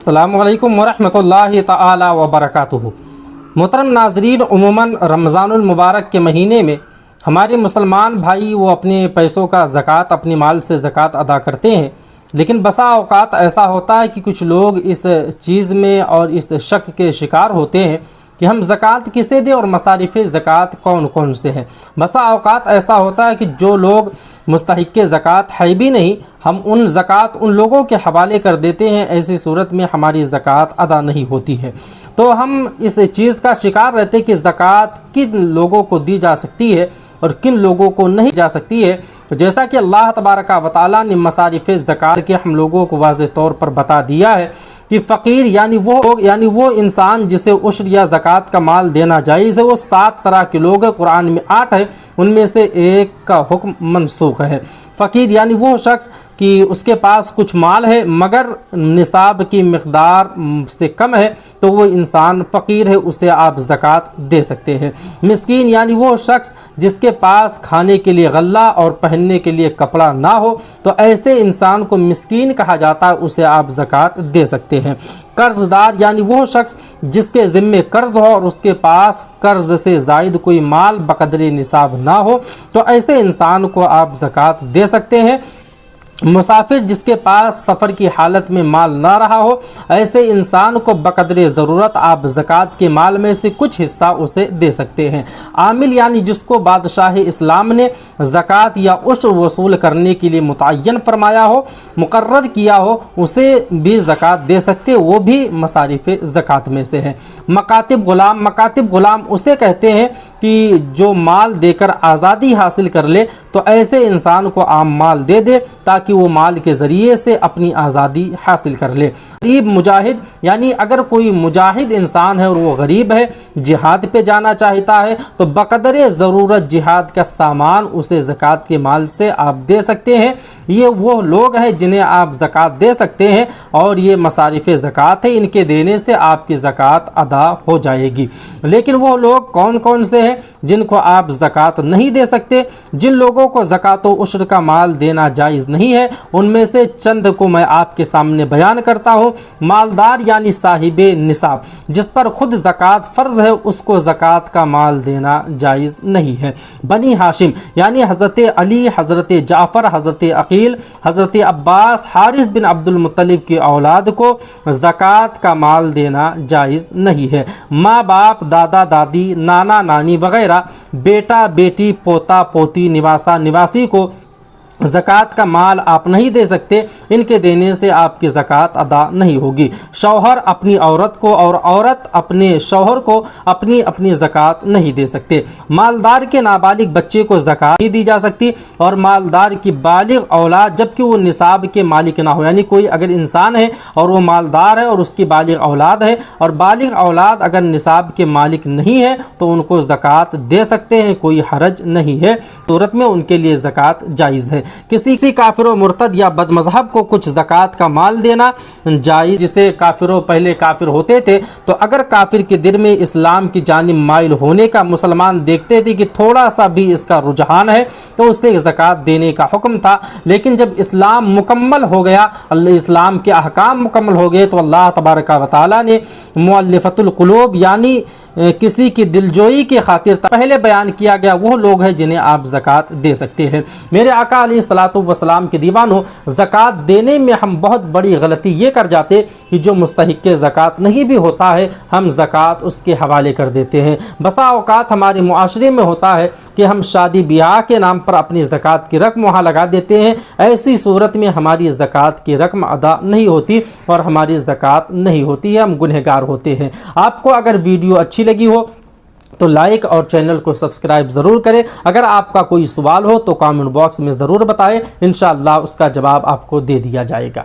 السلام علیکم ورحمۃ اللہ تعالی وبرکاتہ۔ محترم ناظرین، عموماً رمضان المبارک کے مہینے میں ہمارے مسلمان بھائی وہ اپنے پیسوں کا زکوٰۃ، اپنی مال سے زکوٰۃ ادا کرتے ہیں، لیکن بسا اوقات ایسا ہوتا ہے کہ کچھ لوگ اس چیز میں اور اس شک کے شکار ہوتے ہیں کہ ہم زکوٰۃ کسے دیں اور مصارف زکوٰۃ کون کون سے ہیں۔ بسا اوقات ایسا ہوتا ہے کہ جو لوگ مستحق زکوٰۃ ہے بھی نہیں، ہم ان زکوٰۃ ان لوگوں کے حوالے کر دیتے ہیں، ایسی صورت میں ہماری زکوٰۃ ادا نہیں ہوتی ہے۔ تو ہم اس چیز کا شکار رہتے ہیں کہ زکوٰۃ کن لوگوں کو دی جا سکتی ہے اور کن لوگوں کو نہیں جا سکتی ہے۔ جیسا کہ اللہ تبارک و تعالیٰ نے مصارف زکوٰۃ کے ہم لوگوں کو واضح طور پر بتا دیا ہے کہ فقیر یعنی وہ انسان جسے عشر یا زکوٰۃ کا مال دینا جائز ہے، وہ 7 طرح کے لوگ ہیں، قرآن میں 8 ہیں، ان میں سے ایک کا حکم منسوخ ہے۔ فقیر یعنی وہ شخص کہ اس کے پاس کچھ مال ہے مگر نصاب کی مقدار سے کم ہے تو وہ انسان فقیر ہے، اسے آپ زکوٰۃ دے سکتے ہیں۔ مسکین یعنی وہ شخص جس کے پاس کھانے کے لیے غلہ اور پہننے کے لیے کپڑا نہ ہو تو ایسے انسان کو مسکین کہا جاتا ہے، اسے آپ زکوٰۃ دے سکتے ہیں۔ قرض دار یعنی وہ شخص جس کے ذمے قرض ہو اور اس کے پاس قرض سے زائد کوئی مال بقدر نصاب نہ ہو تو ایسے انسان کو آپ زکوٰۃ دے سکتے ہیں۔ مسافر جس کے پاس سفر کی حالت میں مال نہ رہا ہو، ایسے انسان کو بقدر ضرورت آپ زکوٰۃ کے مال میں سے کچھ حصہ اسے دے سکتے ہیں۔ عامل یعنی جس کو بادشاہ اسلام نے زکوٰۃ یا عشر وصول کرنے کے لیے متعین فرمایا ہو، مقرر کیا ہو، اسے بھی زکوٰۃ دے سکتے، وہ بھی مصارف زکوٰۃ میں سے ہے۔ مکاتب غلام اسے کہتے ہیں کہ جو مال دے کر آزادی حاصل کر لے تو ایسے انسان کو عام مال دے دے تاکہ وہ مال کے ذریعے سے اپنی آزادی حاصل کر لے۔ غریب مجاہد یعنی اگر کوئی مجاہد انسان ہے اور وہ غریب ہے، جہاد پہ جانا چاہتا ہے تو بقدر ضرورت جہاد کا سامان اسے زکوٰۃ کے مال سے آپ دے سکتے ہیں۔ یہ وہ لوگ ہیں جنہیں آپ زکوٰۃ دے سکتے ہیں اور یہ مصارف زکوٰۃ ہے، ان کے دینے سے آپ کی زکوٰۃ ادا ہو جائے گی۔ لیکن وہ لوگ کون کون سے ہیں جن کو آپ زکوٰۃ نہیں دے سکتے؟ جن لوگوں کو زکوٰۃ و عشر کا مال دینا جائز نہیں ہے ان میں سے چند کو میں آپ کے سامنے بیان کرتا ہوں۔ مالدار یعنی صاحب نصاب، جس پر خود زکوٰۃ فرض ہے، اس کو زکوٰۃ کا مال دینا جائز نہیں ہے۔ بنی ہاشم یعنی حضرت علی، حضرت جعفر، حضرت عقیل، حضرت عباس، حارث بن عبد المطلب کی اولاد کو زکوٰۃ کا مال دینا جائز نہیں ہے۔ ماں باپ، دادا دادی، نانا نانی وغیرہ، بیٹا بیٹی، پوتا پوتی، نواسا نواسی کو زکوٰۃ کا مال آپ نہیں دے سکتے، ان کے دینے سے آپ کی زکوٰۃ ادا نہیں ہوگی۔ شوہر اپنی عورت کو اور عورت اپنے شوہر کو اپنی زکوٰۃ نہیں دے سکتے۔ مالدار کے نابالغ بچے کو زکوٰۃ نہیں دی جا سکتی اور مالدار کی بالغ اولاد جبکہ وہ نصاب کے مالک نہ ہو، یعنی کوئی اگر انسان ہے اور وہ مالدار ہے اور اس کی بالغ اولاد ہے اور بالغ اولاد اگر نصاب کے مالک نہیں ہے تو ان کو زکوٰۃ دے سکتے ہیں، کوئی حرج نہیں ہے، صورت میں ان کے لیے زکوٰۃ جائز ہے۔ کسی کافر و مرتد یا بد مذہب کو کچھ زکوٰۃ کا مال دینا جائز، جسے پہلے کافر ہوتے تھے تو اگر کافر کے دل میں اسلام کی جانب مائل ہونے کا مسلمان دیکھتے تھے کہ تھوڑا سا بھی اس کا رجحان ہے تو اسے زکوٰۃ دینے کا حکم تھا، لیکن جب اسلام مکمل ہو گیا، اسلام کے احکام مکمل ہو گئے تو اللہ تبارک و تعالیٰ نے مؤلفۃ القلوب یعنی کسی کی دلجوئی کی خاطر پہلے بیان کیا گیا وہ لوگ ہیں جنہیں آپ زکوٰۃ دے سکتے ہیں۔ میرے آقا علیہ الصلوۃ والسلام کے دیوانوں، زکوٰۃ دینے میں ہم بہت بڑی غلطی یہ کر جاتے کہ جو مستحق زکوٰۃ نہیں بھی ہوتا ہے ہم زکوٰۃ اس کے حوالے کر دیتے ہیں۔ بسا اوقات ہمارے معاشرے میں ہوتا ہے کہ ہم شادی بیاہ کے نام پر اپنی زکوٰۃ کی رقم وہاں لگا دیتے ہیں، ایسی صورت میں ہماری زکوٰۃ کی رقم ادا نہیں ہوتی اور ہماری زکوٰۃ نہیں ہوتی ہے، ہم گنہگار ہوتے ہیں۔ آپ کو اگر ویڈیو اچھی لگی ہو تو لائک اور چینل کو سبسکرائب ضرور کریں۔ اگر آپ کا کوئی سوال ہو تو کامنٹ باکس میں ضرور بتائیں، انشاءاللہ اس کا جواب آپ کو دے دیا جائے گا۔